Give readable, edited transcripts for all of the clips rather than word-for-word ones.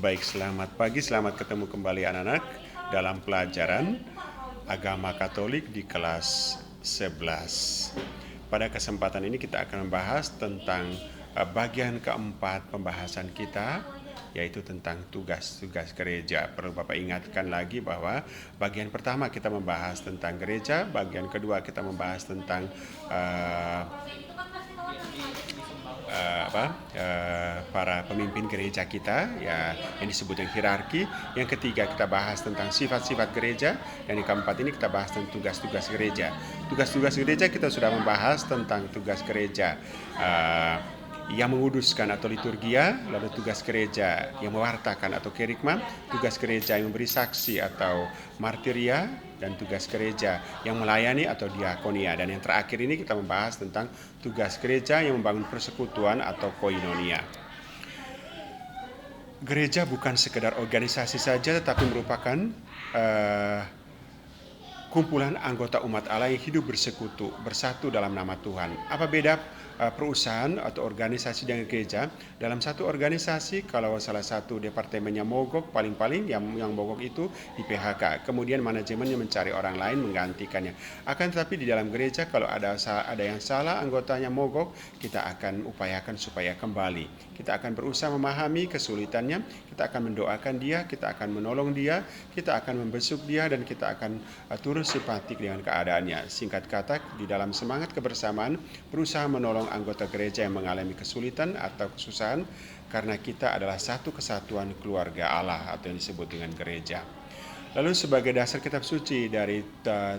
Baik, selamat pagi, selamat ketemu kembali anak-anak dalam pelajaran Agama Katolik di kelas 11. Pada kesempatan ini kita akan membahas tentang bagian keempat pembahasan kita, yaitu tentang tugas-tugas gereja. Perlu Bapak ingatkan lagi bahwa bagian pertama kita membahas tentang gereja, bagian kedua kita membahas tentang para pemimpin gereja kita, ya, yang disebut dengan hierarki. Yang ketiga kita bahas tentang sifat-sifat gereja, dan yang keempat ini kita bahas tentang tugas-tugas gereja. Tugas-tugas gereja kita sudah membahas tentang tugas gereja yang menguduskan atau liturgia, lalu tugas gereja yang mewartakan atau kerikma, tugas gereja yang memberi saksi atau martiria, dan tugas gereja yang melayani atau diakonia. Dan yang terakhir ini kita membahas tentang tugas gereja yang membangun persekutuan atau koinonia. Gereja bukan sekedar organisasi saja, tetapi merupakan kumpulan anggota umat Allah yang hidup bersekutu, bersatu dalam nama Tuhan. Apa beda perusahaan atau organisasi dengan gereja? Dalam satu organisasi, kalau salah satu departemennya mogok, paling-paling yang mogok itu di PHK. Kemudian manajemennya mencari orang lain menggantikannya. Akan tetapi di dalam gereja, kalau ada yang salah, anggotanya mogok, kita akan upayakan supaya kembali. Kita akan berusaha memahami kesulitannya, kita akan mendoakan dia, kita akan menolong dia, kita akan membesuk dia, dan kita akan turut simpatik dengan keadaannya. Singkat kata, di dalam semangat kebersamaan, berusaha menolong anggota gereja yang mengalami kesulitan atau kesusahan, karena kita adalah satu kesatuan keluarga Allah atau yang disebut dengan gereja. Lalu sebagai dasar kitab suci dari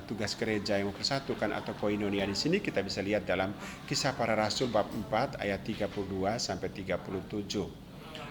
tugas gereja yang mempersatukan atau koinonia di sini, kita bisa lihat dalam Kisah Para Rasul bab 4 ayat 32 sampai 37.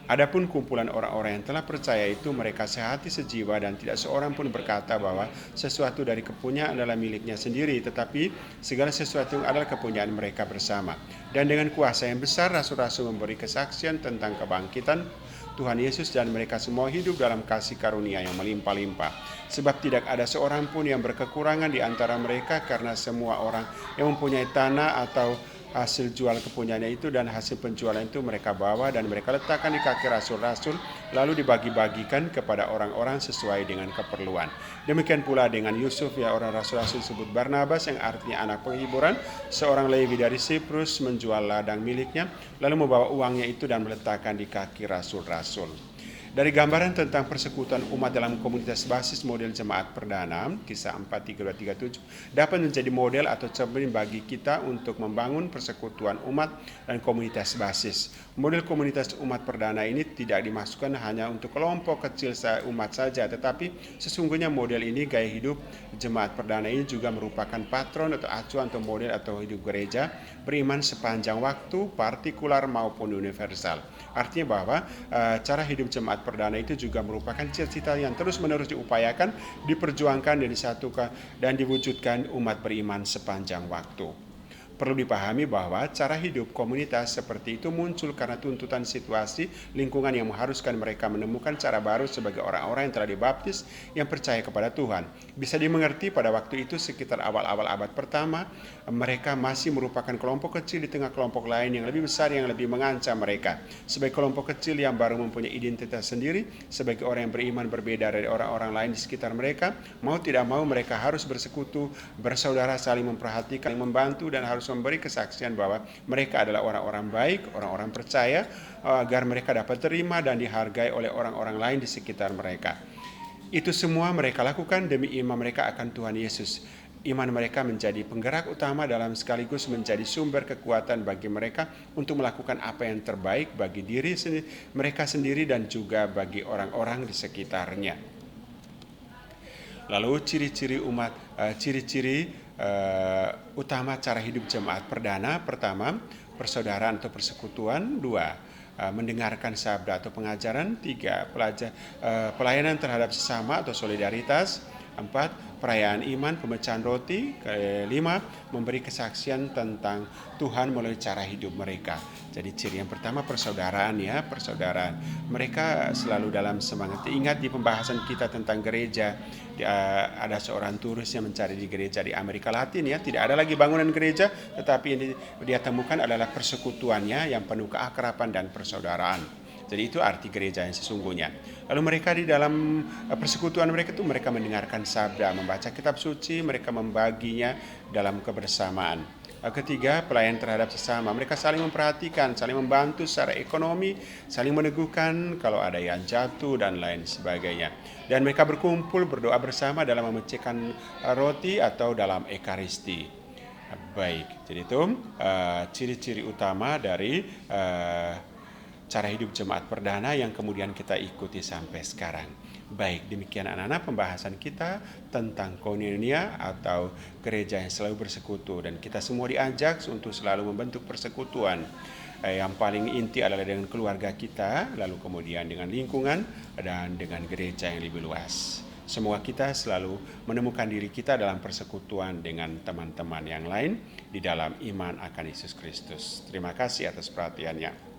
Adapun kumpulan orang-orang yang telah percaya itu, mereka sehati sejiwa, dan tidak seorang pun berkata bahwa sesuatu dari kepunyaan adalah miliknya sendiri, tetapi segala sesuatu yang adalah kepunyaan mereka bersama. Dan dengan kuasa yang besar, rasul-rasul memberi kesaksian tentang kebangkitan Tuhan Yesus, dan mereka semua hidup dalam kasih karunia yang melimpah-limpah. Sebab tidak ada seorang pun yang berkekurangan di antara mereka, karena semua orang yang mempunyai tanah atau hasil jual kepunyaannya itu dan hasil penjualan itu mereka bawa dan mereka letakkan di kaki rasul-rasul, lalu dibagi-bagikan kepada orang-orang sesuai dengan keperluan. Demikian pula dengan Yusuf, ya, orang rasul-rasul disebut Barnabas, yang artinya anak penghiburan. Seorang Lewi dari Siprus menjual ladang miliknya, lalu membawa uangnya itu dan meletakkan di kaki rasul-rasul. Dari gambaran tentang persekutuan umat dalam komunitas basis model jemaat perdana, Kisah 4:32-37, dapat menjadi model atau cermin bagi kita untuk membangun persekutuan umat dan komunitas basis. Model komunitas umat perdana ini tidak dimasukkan hanya untuk kelompok kecil umat saja, tetapi sesungguhnya model ini, gaya hidup jemaat perdana ini juga merupakan patron atau acuan atau model atau hidup gereja beriman sepanjang waktu, partikular maupun universal. Artinya bahwa cara hidup jemaat perdana itu juga merupakan cita-cita yang terus-menerus diupayakan, diperjuangkan, dan disatukan dan diwujudkan umat beriman sepanjang waktu. Perlu dipahami bahwa cara hidup komunitas seperti itu muncul karena tuntutan situasi lingkungan yang mengharuskan mereka menemukan cara baru sebagai orang-orang yang telah dibaptis, yang percaya kepada Tuhan. Bisa dimengerti pada waktu itu sekitar awal-awal abad pertama, mereka masih merupakan kelompok kecil di tengah kelompok lain yang lebih besar, yang lebih mengancam mereka. Sebagai kelompok kecil yang baru mempunyai identitas sendiri, sebagai orang yang beriman berbeda dari orang-orang lain di sekitar mereka, mau tidak mau mereka harus bersekutu, bersaudara, saling memperhatikan, membantu, dan harus memberi kesaksian bahwa mereka adalah orang-orang baik, orang-orang percaya, agar mereka dapat terima dan dihargai oleh orang-orang lain di sekitar mereka. Itu semua mereka lakukan demi iman mereka akan Tuhan Yesus. Iman mereka menjadi penggerak utama dalam sekaligus menjadi sumber kekuatan bagi mereka untuk melakukan apa yang terbaik bagi diri mereka sendiri dan juga bagi orang-orang di sekitarnya. Lalu ciri-ciri utama cara hidup jemaat perdana: pertama, persaudaraan atau persekutuan; dua, mendengarkan sabda atau pengajaran; tiga, pelayanan terhadap sesama atau solidaritas; empat, perayaan iman, pemecahan roti; kelima, memberi kesaksian tentang Tuhan melalui cara hidup mereka. Jadi ciri yang pertama persaudaraan, ya, persaudaraan. Mereka selalu dalam semangat. Ingat di pembahasan kita tentang gereja, ada seorang turis yang mencari di gereja di Amerika Latin, ya, tidak ada lagi bangunan gereja, tetapi yang dia temukan adalah persekutuannya yang penuh keakraban dan persaudaraan. Jadi itu arti gereja yang sesungguhnya. Lalu mereka di dalam persekutuan mereka itu mereka mendengarkan sabda, membaca kitab suci, mereka membaginya dalam kebersamaan. Ketiga, pelayan terhadap sesama. Mereka saling memperhatikan, saling membantu secara ekonomi, saling meneguhkan kalau ada yang jatuh dan lain sebagainya. Dan mereka berkumpul berdoa bersama dalam memecahkan roti atau dalam ekaristi. Baik, jadi itu ciri-ciri utama dari cara hidup jemaat perdana yang kemudian kita ikuti sampai sekarang. Baik, demikian anak-anak pembahasan kita tentang koinonia atau gereja yang selalu bersekutu, dan kita semua diajak untuk selalu membentuk persekutuan. Yang paling inti adalah dengan keluarga kita, lalu kemudian dengan lingkungan dan dengan gereja yang lebih luas. Semua kita selalu menemukan diri kita dalam persekutuan dengan teman-teman yang lain di dalam iman akan Yesus Kristus. Terima kasih atas perhatiannya.